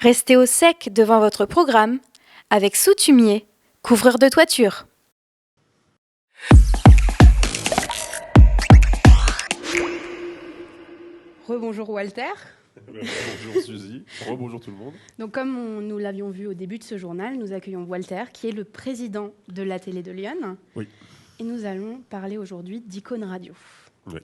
Restez au sec devant votre programme avec Soutumier, couvreur de toiture. Rebonjour Walter. Bonjour Suzy, rebonjour tout le monde. Donc comme nous l'avions vu au début de ce journal, nous accueillons Walter qui est le président de la télé de Lyon. Oui. Et nous allons parler aujourd'hui d'Icône Radio. Oui.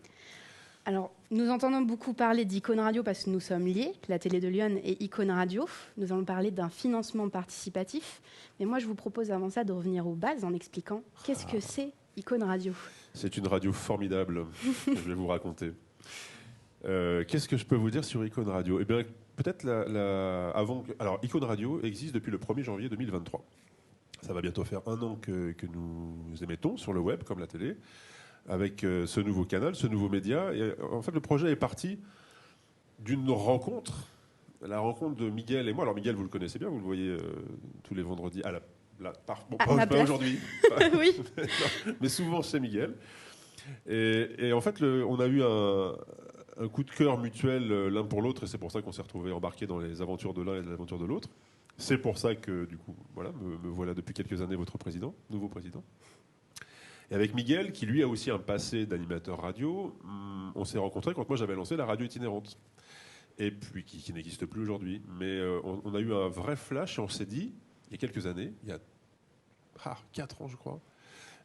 Alors, nous entendons beaucoup parler d'Icône Radio parce que nous sommes liés, la télé de Lyon et Icône Radio. Nous allons parler d'un financement participatif. Mais moi, je vous propose avant ça de revenir aux bases en expliquant qu'est-ce que c'est Icône Radio. C'est une radio formidable, je vais vous raconter. Qu'est-ce que je peux vous dire sur Icône Radio ? Eh bien, peut-être Alors, Icône Radio existe depuis le 1er janvier 2023. Ça va bientôt faire 1 an que nous émettons sur le web, comme la télé, avec ce nouveau canal, ce nouveau média. Et, en fait, le projet est parti d'une rencontre, la rencontre de Miguel et moi. Alors, Miguel, vous le connaissez bien, vous le voyez tous les vendredis à pas aujourd'hui. Oui. Mais souvent, c'est Miguel. Et en fait, on a eu un coup de cœur mutuel l'un pour l'autre, et c'est pour ça qu'on s'est retrouvés embarqués dans les aventures de l'un et les aventures de l'autre. C'est pour ça que, du coup, voilà, me voilà depuis quelques années votre nouveau président. Et avec Miguel, qui lui a aussi un passé d'animateur radio, on s'est rencontrés quand moi j'avais lancé la radio itinérante, et puis qui n'existe plus aujourd'hui. Mais on a eu un vrai flash et on s'est dit, il y a quelques années, il y a 4 ans je crois,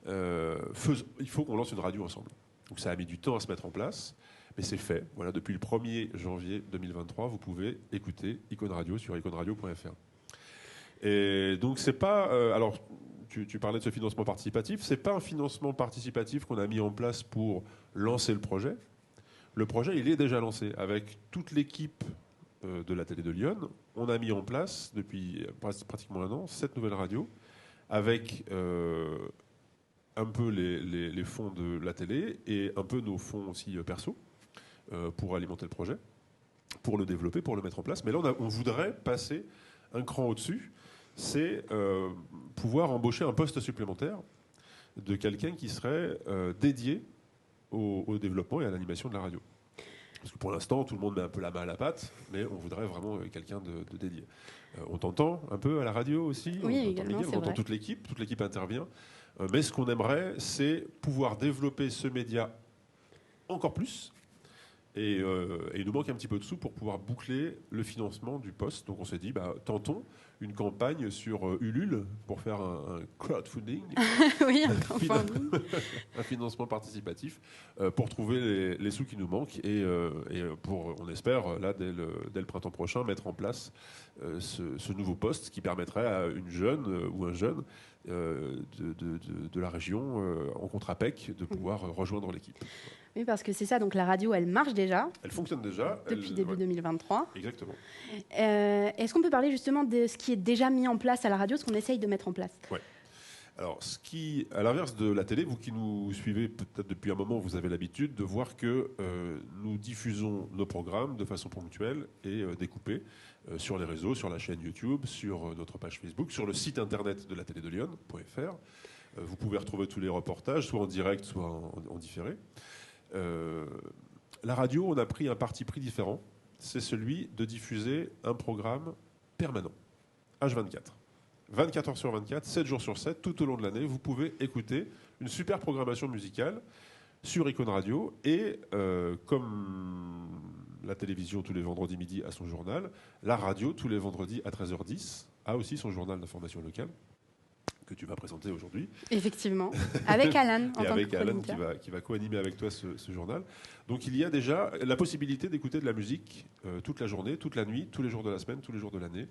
il faut qu'on lance une radio ensemble. Donc ça a mis du temps à se mettre en place, mais c'est fait. Voilà, depuis le 1er janvier 2023, vous pouvez écouter Icône Radio sur iconeradio.fr. Et donc c'est pas... alors, tu parlais de ce financement participatif. C'est pas un financement participatif qu'on a mis en place pour lancer le projet. Le projet, il est déjà lancé. Avec toute l'équipe de la télé de Lyon, on a mis en place, depuis pratiquement 1 an, 7 nouvelles radios, avec... un peu les fonds de la télé et un peu nos fonds aussi perso pour alimenter le projet, pour le développer, pour le mettre en place. Mais là, on voudrait passer un cran au-dessus, c'est pouvoir embaucher un poste supplémentaire de quelqu'un qui serait dédié au développement et à l'animation de la radio. Parce que pour l'instant, tout le monde met un peu la main à la pâte, mais on voudrait vraiment quelqu'un de dédié. On t'entend un peu à la radio aussi, oui, on également, Miguel, on entend toute l'équipe intervient. Mais ce qu'on aimerait, c'est pouvoir développer ce média encore plus. Et il nous manque un petit peu de sous pour pouvoir boucler le financement du poste. Donc on s'est dit, tentons une campagne sur Ulule pour faire un crowdfunding. Oui, un crowdfunding. Un financement participatif pour trouver les sous qui nous manquent et pour, on espère, là, dès le printemps prochain, mettre en place ce nouveau poste qui permettrait à une jeune ou un jeune de la région en contrat PEC de pouvoir rejoindre l'équipe. Oui, parce que c'est ça. Donc la radio, elle marche déjà. Elle fonctionne déjà. Depuis début 2023. Exactement. Est-ce qu'on peut parler justement de ce qui est déjà mis en place à la radio, ce qu'on essaye de mettre en place ? Oui. Alors, à l'inverse de la télé, vous qui nous suivez peut-être depuis un moment, vous avez l'habitude de voir que nous diffusons nos programmes de façon ponctuelle et découpée sur les réseaux, sur la chaîne YouTube, sur notre page Facebook, sur le site internet de la télé de Lyon.fr. Vous pouvez retrouver tous les reportages, soit en direct, soit en différé. La radio, on a pris un parti pris différent. C'est celui de diffuser un programme permanent, H24. 24 heures sur 24, 7 jours sur 7, tout au long de l'année, vous pouvez écouter une super programmation musicale sur Icône Radio. Et comme la télévision tous les vendredis midi a son journal, la radio tous les vendredis à 13h10 a aussi son journal d'information locale que tu vas présenter aujourd'hui. Effectivement, avec Alan en tant que avec Alan chroniqueur. qui va co-animer avec toi ce journal. Donc il y a déjà la possibilité d'écouter de la musique toute la journée, toute la nuit, tous les jours de la semaine, tous les jours de l'année.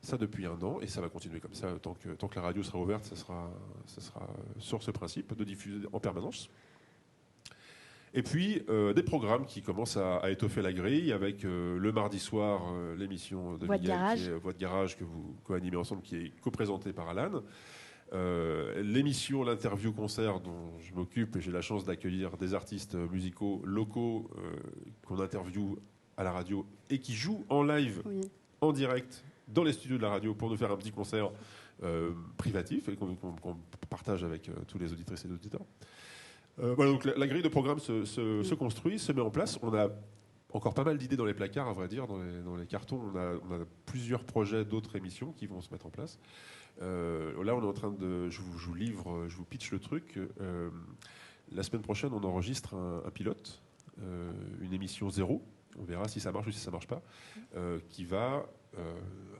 Ça depuis 1 an, et ça va continuer comme ça. Tant que la radio sera ouverte, ça sera sur ce principe de diffuser en permanence. Et puis, des programmes qui commencent à étoffer la grille, avec le mardi soir, l'émission de Miguel, qui est Voix de Garage, que vous co-animez ensemble, qui est co-présentée par Alan. L'émission, l'interview-concert dont je m'occupe, et j'ai la chance d'accueillir des artistes musicaux locaux qu'on interviewe à la radio et qui jouent en live, en direct, dans les studios de la radio pour nous faire un petit concert privatif et qu'on partage avec tous les auditrices et les auditeurs. Voilà, donc la grille de programme se construit, se met en place. On a encore pas mal d'idées dans les placards, à vrai dire, dans les cartons. On a plusieurs projets d'autres émissions qui vont se mettre en place. Là, on est en train de... Je vous livre, je vous pitch le truc. La semaine prochaine, on enregistre un pilote, une émission 0. On verra si ça marche ou si ça ne marche pas, qui va,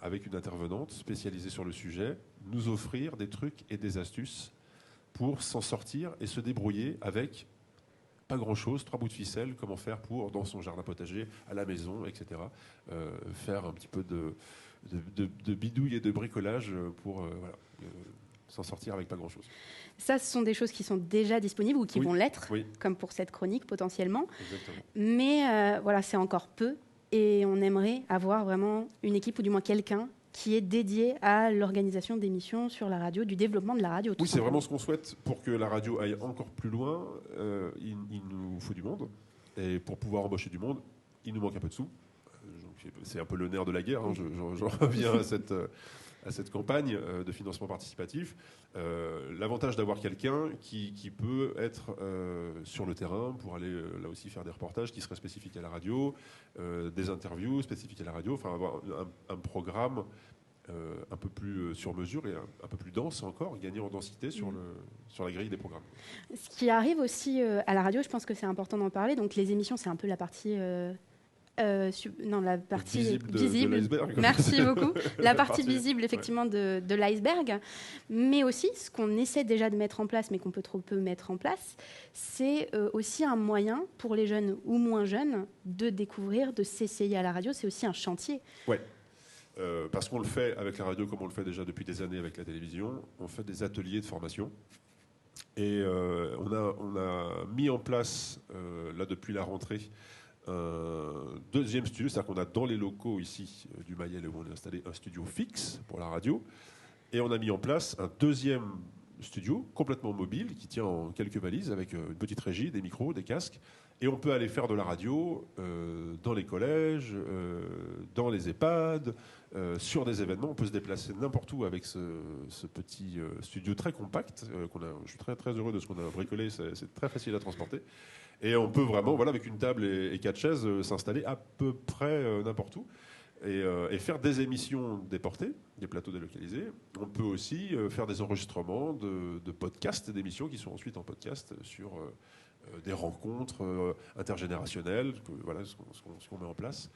avec une intervenante spécialisée sur le sujet, nous offrir des trucs et des astuces pour s'en sortir et se débrouiller avec pas grand-chose, 3 bouts de ficelle, comment faire pour, dans son jardin potager, à la maison, etc., faire un petit peu de bidouille et de bricolage pour s'en sortir avec pas grand-chose. Ça, ce sont des choses qui sont déjà disponibles ou qui vont l'être, comme pour cette chronique potentiellement. Exactement. Mais voilà, c'est encore peu et on aimerait avoir vraiment une équipe ou du moins quelqu'un qui est dédié à l'organisation d'émissions sur la radio, du développement de la radio. Oui, c'est vraiment ce qu'on souhaite pour que la radio aille encore plus loin. Il nous faut du monde. Et pour pouvoir embaucher du monde, il nous manque un peu de sous. C'est un peu le nerf de la guerre. Hein. J'en reviens à cette campagne de financement participatif. L'avantage d'avoir quelqu'un qui peut être sur le terrain pour aller là aussi faire des reportages qui seraient spécifiques à la radio, des interviews spécifiques à la radio, enfin avoir un programme un peu plus sur mesure et un peu plus dense encore, gagner en densité sur la grille des programmes. Ce qui arrive aussi à la radio, je pense que c'est important d'en parler, donc les émissions, c'est un peu la partie... la partie visible. De l'iceberg. Merci beaucoup. La partie visible, effectivement, de l'iceberg. Mais aussi, ce qu'on essaie déjà de mettre en place, mais qu'on peut trop peu mettre en place, c'est aussi un moyen pour les jeunes ou moins jeunes de découvrir, de s'essayer à la radio. C'est aussi un chantier. Ouais. Parce qu'on le fait avec la radio comme on le fait déjà depuis des années avec la télévision. On fait des ateliers de formation. Et on a mis en place, là depuis la rentrée, un deuxième studio, c'est-à-dire qu'on a dans les locaux ici du Mayel où on a installé un studio fixe pour la radio, et on a mis en place un deuxième studio complètement mobile qui tient en quelques valises avec une petite régie, des micros, des casques, et on peut aller faire de la radio dans les collèges, dans les EHPAD, sur des événements. On peut se déplacer n'importe où avec ce petit studio très compact. Je suis très, très heureux de ce qu'on a bricolé, c'est très facile à transporter. Et on peut vraiment, voilà, avec une table et 4 chaises, s'installer à peu près n'importe où et faire des émissions déportées, des plateaux délocalisés. On peut aussi faire des enregistrements de podcasts, d'émissions qui sont ensuite en podcast sur des rencontres intergénérationnelles, voilà ce qu'on met en place.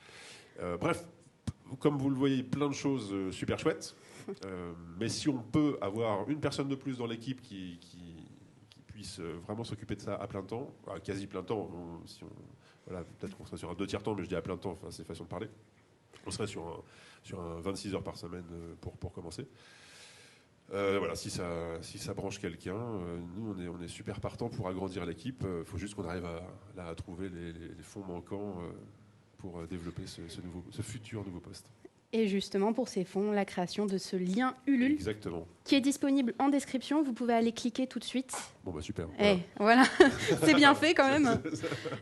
Bref, comme vous le voyez, plein de choses super chouettes. Mais si on peut avoir une personne de plus dans l'équipe qui puisse vraiment s'occuper de ça à plein temps, à quasi plein temps, voilà, peut-être qu'on serait sur un 2/3 temps, mais je dis à plein temps, enfin, c'est façon de parler. On serait sur un 26 heures par semaine pour commencer. Voilà, si ça branche quelqu'un, nous on est super partant pour agrandir l'équipe. Il faut juste qu'on arrive à trouver les fonds manquants pour développer ce futur nouveau poste. Et justement, pour ces fonds, la création de ce lien Ulule, exactement, qui est disponible en description. Vous pouvez aller cliquer tout de suite. Bon bah super. Voilà. C'est bien fait quand même.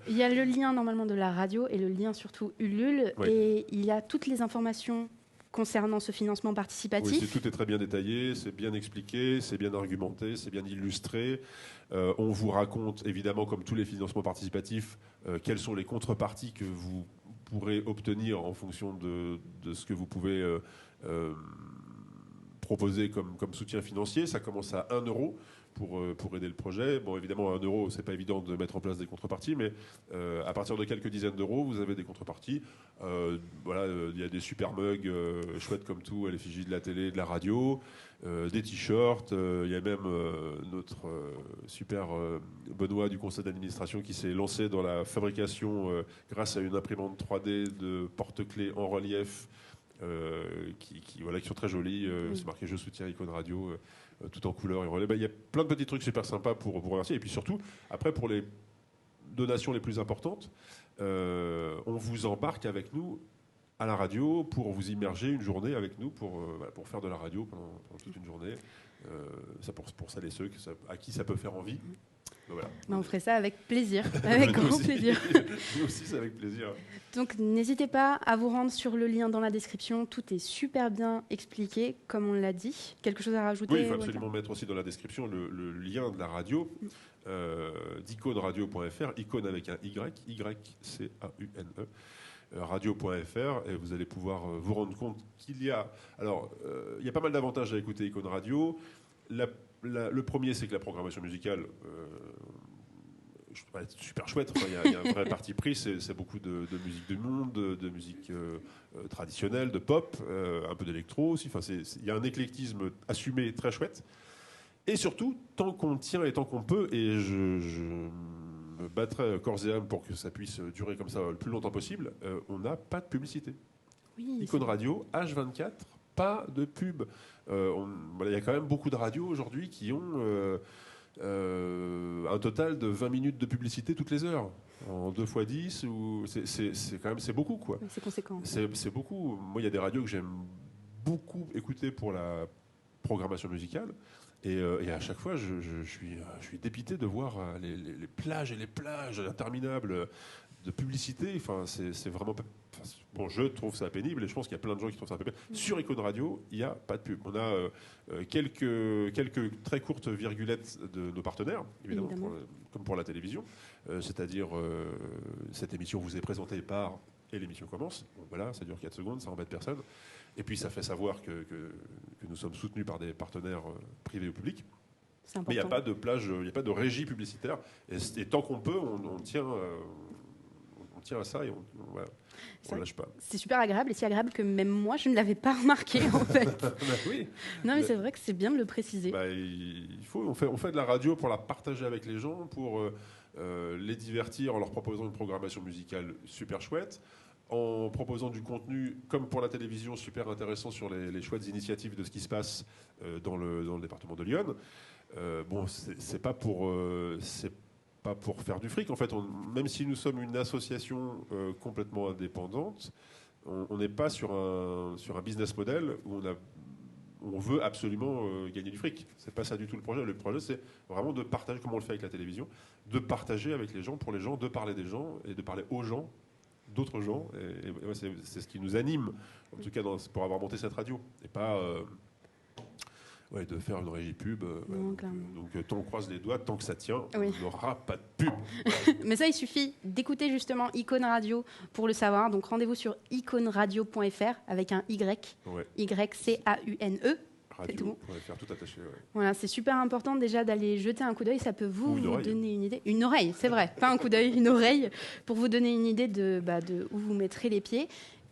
Il y a le lien normalement de la radio et le lien surtout Ulule. Oui. Et il y a toutes les informations concernant ce financement participatif. Oui, tout est très bien détaillé, c'est bien expliqué, c'est bien argumenté, c'est bien illustré. On vous raconte, évidemment, comme tous les financements participatifs, quelles sont les contreparties que vous pourrez obtenir en fonction de ce que vous pouvez proposer comme soutien financier. Ça commence à 1 euro pour aider le projet. Bon, évidemment, à 1 euro, c'est pas évident de mettre en place des contreparties, mais à partir de quelques dizaines d'euros, vous avez des contreparties. Voilà, il y a des super mugs chouettes comme tout à l'effigie de la télé, de la radio, des t-shirts. Il y a même notre super Benoît du conseil d'administration qui s'est lancé dans la fabrication grâce à une imprimante 3D de porte-clés en relief qui sont très jolis. C'est marqué « Je soutiens Icône Radio ». Tout en couleur et relais. Il y a plein de petits trucs super sympas pour vous remercier. Et puis surtout, après, pour les donations les plus importantes, on vous embarque avec nous à la radio pour vous immerger une journée avec nous pour faire de la radio pendant toute une journée. Ça pour celles et ceux à qui ça peut faire envie. Voilà. On ferait ça avec plaisir, avec grand plaisir. Nous aussi, c'est avec plaisir. Donc n'hésitez pas à vous rendre sur le lien dans la description. Tout est super bien expliqué, comme on l'a dit. Quelque chose à rajouter? Oui, il faut absolument mettre aussi dans la description le lien de la radio, d'iconeradio.fr, icône avec un Y, Y-C-A-U-N-E, radio.fr, et vous allez pouvoir vous rendre compte qu'il y a... Alors, il y a pas mal d'avantages à écouter Icône Radio. Le premier, c'est que la programmation musicale... c'est super chouette. Enfin, il y a un vrai parti pris. C'est beaucoup de musique du monde, de musique traditionnelle, de pop, un peu d'électro aussi. Enfin, il y a un éclectisme assumé très chouette. Et surtout, tant qu'on tient et tant qu'on peut, et je me battrai corps et âme pour que ça puisse durer comme ça le plus longtemps possible, on n'a pas de publicité. Oui, Icône Radio, H24, pas de pub. Il y a quand même beaucoup de radios aujourd'hui qui ont... un total de 20 minutes de publicité toutes les heures en 2 x 10 c'est beaucoup quoi. c'est conséquent. C'est beaucoup. Moi il y a des radios que j'aime beaucoup écouter pour la programmation musicale et à chaque fois je suis dépité de voir les plages et les plages interminables de publicité. Enfin c'est vraiment pas... Bon, je trouve ça pénible et je pense qu'il y a plein de gens qui trouvent ça pénible. Sur Icône Radio, il n'y a pas de pub. On a quelques très courtes virgulettes de nos partenaires, évidemment. Comme pour la télévision. C'est-à-dire, cette émission vous est présentée par... Et l'émission commence. Bon, voilà, ça dure 4 secondes, ça embête personne. Et puis ça fait savoir que nous sommes soutenus par des partenaires privés ou publics. Mais il n'y a pas de plage, il n'y a pas de régie publicitaire. Et tant qu'on peut, on tient... on tient à ça et on ne lâche pas. C'est super agréable et si agréable que même moi, je ne l'avais pas remarqué en fait. Oui. Non, mais c'est vrai que c'est bien de le préciser. On fait de la radio pour la partager avec les gens, pour les divertir en leur proposant une programmation musicale super chouette, en proposant du contenu, comme pour la télévision, super intéressant sur les chouettes initiatives de ce qui se passe dans le département de Lyon. Bon, c'est pas pour faire du fric. En fait, même si nous sommes une association complètement indépendante, on n'est pas sur un business model où on veut absolument gagner du fric. C'est pas ça du tout le projet. Le projet, c'est vraiment de partager, comme on le fait avec la télévision, de partager avec les gens, pour les gens, de parler des gens et de parler aux gens, d'autres gens. Et c'est ce qui nous anime, en tout cas pour avoir monté cette radio. Et pas... de faire une régie pub. Donc, tant on croise les doigts, tant que ça tient, on n'aura pas de pub. Mais ça, il suffit d'écouter justement Icône Radio pour le savoir. Donc, rendez-vous sur iconeradio.fr avec un Y. Y-C-A-U-N-E. Radio.fr, tout attaché. Ouais. Voilà, c'est super important déjà d'aller jeter un coup d'œil. Ça peut vous donner une idée. Une oreille, c'est vrai. Pas un coup d'œil, une oreille. Pour vous donner une idée de où vous mettrez les pieds.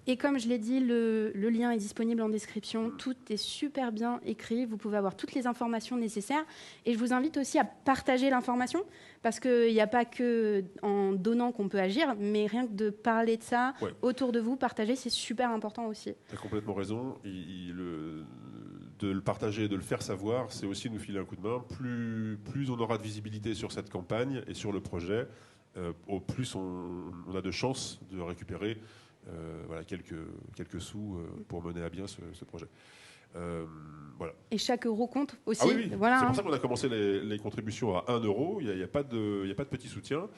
Et comme je l'ai dit, le lien est disponible en description. Tout est super bien écrit. Vous pouvez avoir toutes les informations nécessaires. Et je vous invite aussi à partager l'information, parce qu'il n'y a pas que en donnant qu'on peut agir, mais rien que de parler de ça autour de vous, partager, c'est super important aussi. Tu as complètement raison. De le partager et de le faire savoir, c'est aussi nous filer un coup de main. Plus on aura de visibilité sur cette campagne et sur le projet, au plus on a de chances de récupérer quelques sous pour mener à bien ce projet. Voilà. Et chaque euro compte aussi. Ah oui. Voilà, c'est pour ça qu'on a commencé les contributions à 1 euro. Il n'y a pas de petit soutien.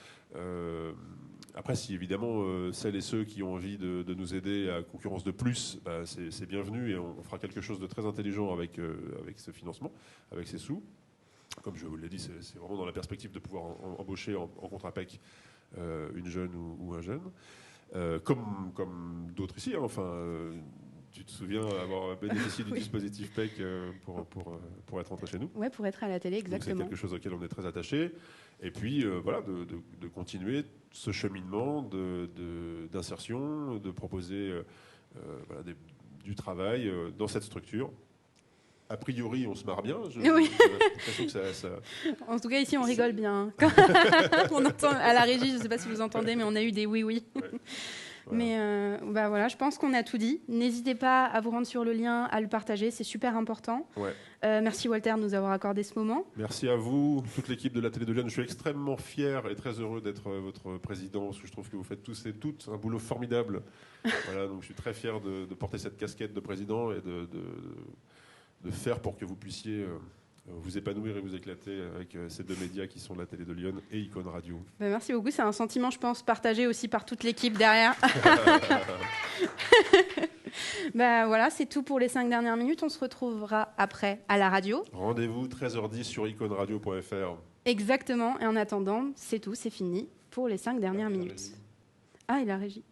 Après, si évidemment celles et ceux qui ont envie de nous aider à concurrence de plus, c'est bienvenu et on fera quelque chose de très intelligent avec ce financement, avec ces sous. Comme je vous l'ai dit, c'est vraiment dans la perspective de pouvoir embaucher en contre-APEC une jeune ou un jeune. Comme d'autres ici, tu te souviens avoir bénéficié du dispositif PEC pour être rentré chez nous. Oui, pour être à la télé, exactement. Donc c'est quelque chose auquel on est très attaché. Et puis, de continuer ce cheminement d'insertion, de proposer du travail dans cette structure. A priori, on se marre bien. J'ai l'impression que ça... En tout cas, ici, on rigole bien. On entend à la régie, je ne sais pas si vous entendez, mais on a eu des oui-oui. Ouais. Voilà. Mais voilà, je pense qu'on a tout dit. N'hésitez pas à vous rendre sur le lien, à le partager, c'est super important. Ouais. Merci Walter de nous avoir accordé ce moment. Merci à vous, toute l'équipe de la télé de Lyon. Je suis extrêmement fier et très heureux d'être votre président, parce que je trouve que vous faites tous et toutes un boulot formidable. Voilà, donc je suis très fier de porter cette casquette de président et de faire pour que vous puissiez vous épanouir et vous éclater avec ces deux médias qui sont la télé de Lyon et Icône Radio. Merci beaucoup, c'est un sentiment, je pense, partagé aussi par toute l'équipe derrière. Voilà, c'est tout pour les 5 dernières minutes. On se retrouvera après à la radio. Rendez-vous 13h10 sur iconeradio.fr. Exactement, et en attendant, c'est tout, c'est fini pour les 5 dernières minutes. Ah, et la régie.